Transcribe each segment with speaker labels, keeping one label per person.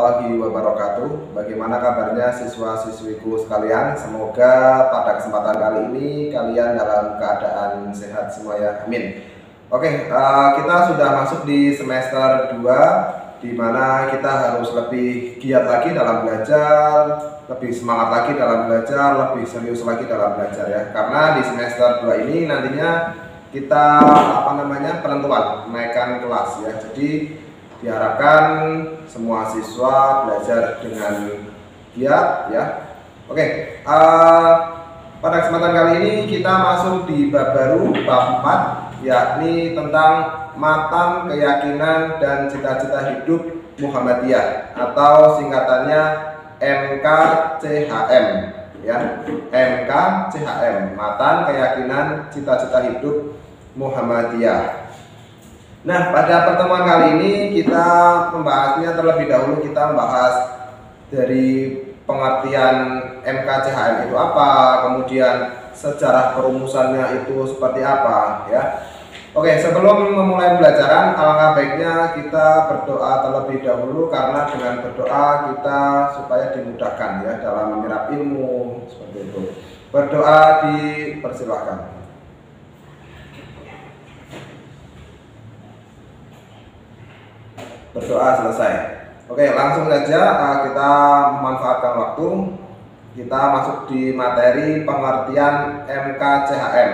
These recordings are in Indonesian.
Speaker 1: warahmatullahi wabarakatuh. Bagaimana kabarnya siswa-siswiku sekalian? Semoga pada kesempatan kali ini kalian dalam keadaan sehat semua ya. Amin. Oke, kita sudah masuk di semester 2, di mana kita harus lebih giat lagi dalam belajar, lebih semangat lagi dalam belajar, lebih serius lagi dalam belajar ya. Karena di semester 2 ini nantinya kita penentuan kenaikan kelas ya. Jadi diharapkan semua siswa belajar dengan giat ya. Oke, pada kesempatan kali ini kita masuk di bab baru, bab 4, yakni tentang matan keyakinan dan cita-cita hidup Muhammadiyah atau singkatannya MKCHM ya. MKCHM, matan keyakinan cita-cita hidup Muhammadiyah. Nah, pada pertemuan kali ini kita membahasnya terlebih dahulu, kita membahas dari pengertian MKCHM itu apa, kemudian sejarah perumusannya itu seperti apa ya. Oke, sebelum memulai pembelajaran alangkah baiknya kita berdoa terlebih dahulu, karena dengan berdoa kita supaya dimudahkan ya dalam menyerap ilmu seperti itu. Berdoa dipersilahkan. Berdoa selesai. Oke, langsung saja kita memanfaatkan waktu. Kita masuk di materi pengertian MKCHM.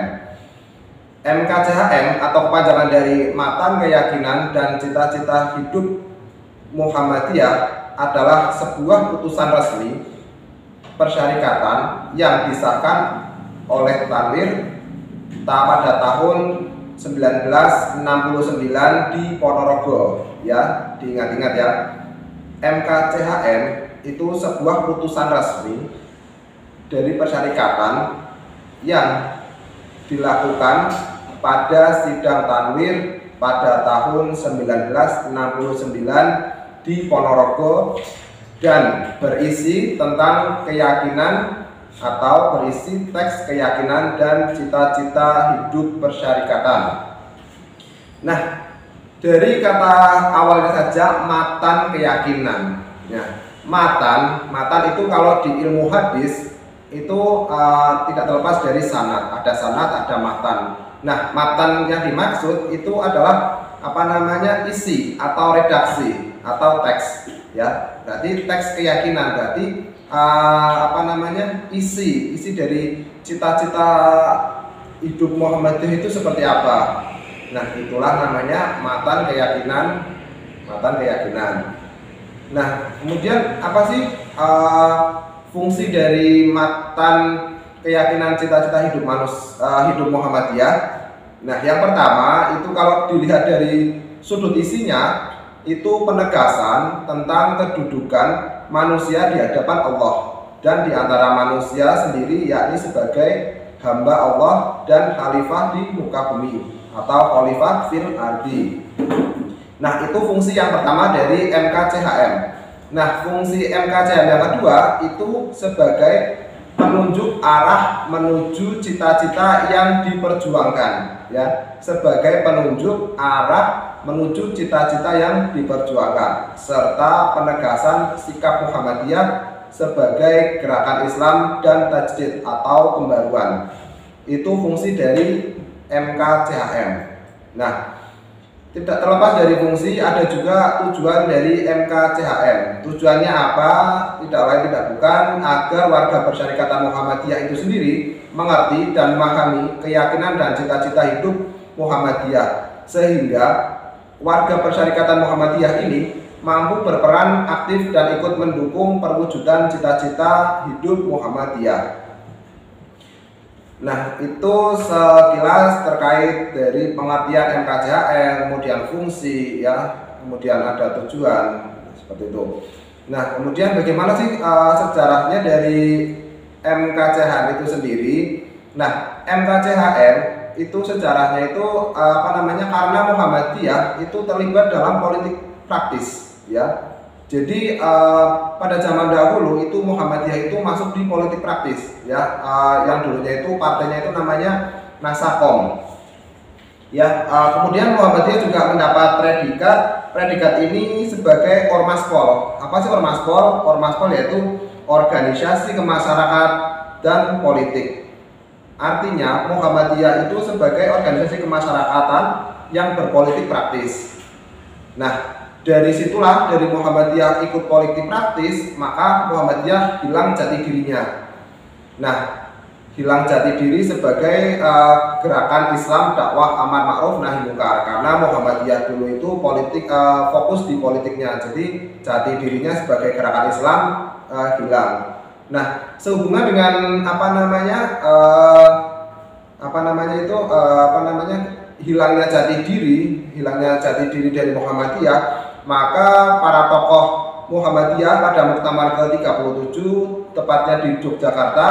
Speaker 1: MKCHM atau kepanjangan dari matan keyakinan dan cita-cita hidup Muhammadiyah adalah sebuah putusan resmi persyarikatan yang disahkan oleh Tanwir pada tahun 1969 di Ponorogo ya. Diingat-ingat ya, MKCHM itu sebuah putusan resmi dari persyarikatan yang dilakukan pada sidang Tanwir pada tahun 1969 di Ponorogo dan berisi tentang keyakinan atau berisi teks keyakinan dan cita-cita hidup persyarikatan. Nah, dari kata awalnya saja, matan keyakinan ya. Matan itu kalau di ilmu hadis itu tidak terlepas dari sanad. Ada sanad, ada matan. Nah, matan yang dimaksud itu adalah isi atau redaksi atau teks ya. Berarti teks keyakinan, berarti isi dari cita-cita hidup Muhammadiyah itu seperti apa. Nah, itulah namanya matan keyakinan. Nah, kemudian apa sih fungsi dari matan keyakinan cita-cita hidup Muhammadiyah? Nah, yang pertama itu kalau dilihat dari sudut isinya, itu penegasan tentang kedudukan manusia di hadapan Allah dan di antara manusia sendiri, yakni sebagai hamba Allah dan khalifah di muka bumi atau khalifah fil ardi. Nah, itu fungsi yang pertama dari MKCHM. Nah, fungsi MKCHM yang kedua itu sebagai penunjuk arah menuju cita-cita yang diperjuangkan ya, sebagai penunjuk arah menuju cita-cita yang diperjuangkan, serta penegasan sikap Muhammadiyah sebagai gerakan Islam dan tajdid atau pembaruan. Itu fungsi dari MKCHM. Nah, tidak terlepas dari fungsi, ada juga tujuan dari MKCHM. Tujuannya apa? Tidak lain tidak bukan agar warga persyarikatan Muhammadiyah itu sendiri mengerti dan memahami keyakinan dan cita-cita hidup Muhammadiyah, sehingga warga persyarikatan Muhammadiyah ini mampu berperan aktif dan ikut mendukung perwujudan cita-cita hidup Muhammadiyah. Nah, itu sekilas terkait dari pengertian MKCHM, kemudian fungsi ya, kemudian ada tujuan seperti itu. Nah, kemudian bagaimana sih sejarahnya dari MKCHM itu sendiri? Nah, MKCHM itu sejarahnya itu karena Muhammadiyah itu terlibat dalam politik praktis ya. Jadi pada zaman dahulu itu Muhammadiyah itu masuk di politik praktis ya, yang dulunya itu partainya itu namanya Nasakom. Ya, kemudian Muhammadiyah juga mendapat predikat ini sebagai Ormaspol. Apa sih Ormaspol? Ormaspol yaitu organisasi kemasyarakatan dan politik. Artinya Muhammadiyah itu sebagai organisasi kemasyarakatan yang berpolitik praktis. Nah, dari situlah dari Muhammadiyah ikut politik praktis, maka Muhammadiyah hilang jati dirinya. Nah, hilang jati diri sebagai gerakan Islam dakwah amar ma'ruf nahi munkar, karena Muhammadiyah dulu itu fokus di politiknya, jadi jati dirinya sebagai gerakan Islam hilang. Nah, sehubungan dengan hilangnya jati diri dari Muhammadiyah, maka para tokoh Muhammadiyah pada Muktamar ke-37 tepatnya di Yogyakarta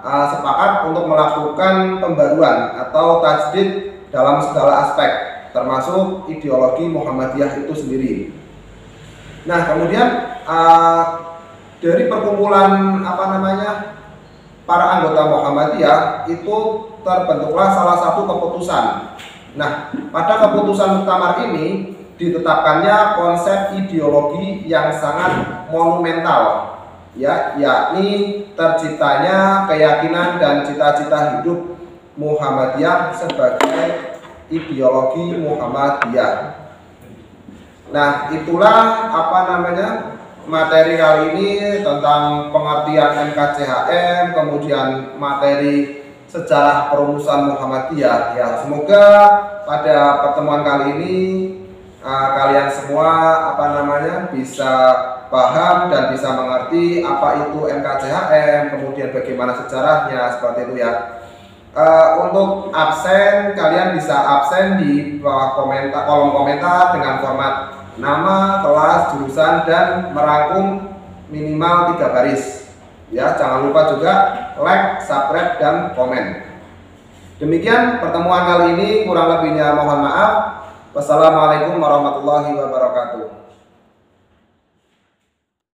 Speaker 1: sepakat untuk melakukan pembaruan atau tajdid dalam segala aspek, termasuk ideologi Muhammadiyah itu sendiri. Nah, kemudian dari perkumpulan para anggota Muhammadiyah itu terbentuklah salah satu keputusan. Nah, pada keputusan muktamar ini ditetapkannya konsep ideologi yang sangat monumental, yakni terciptanya keyakinan dan cita-cita hidup Muhammadiyah sebagai ideologi Muhammadiyah. Nah, itulah materi kali ini tentang pengertian NKCHM, kemudian materi sejarah perumusan Muhammadiyah. Ya, semoga pada pertemuan kali ini kalian semua bisa paham dan bisa mengerti apa itu NKCHM, kemudian bagaimana sejarahnya, seperti itu ya. Untuk absen, kalian bisa absen di bawah kolom komentar dengan format nama, kelas, jurusan, dan merangkum minimal 3 baris. Ya, jangan lupa juga like, subscribe, dan komen. Demikian pertemuan kali ini, kurang lebihnya mohon maaf. Wassalamualaikum warahmatullahi wabarakatuh.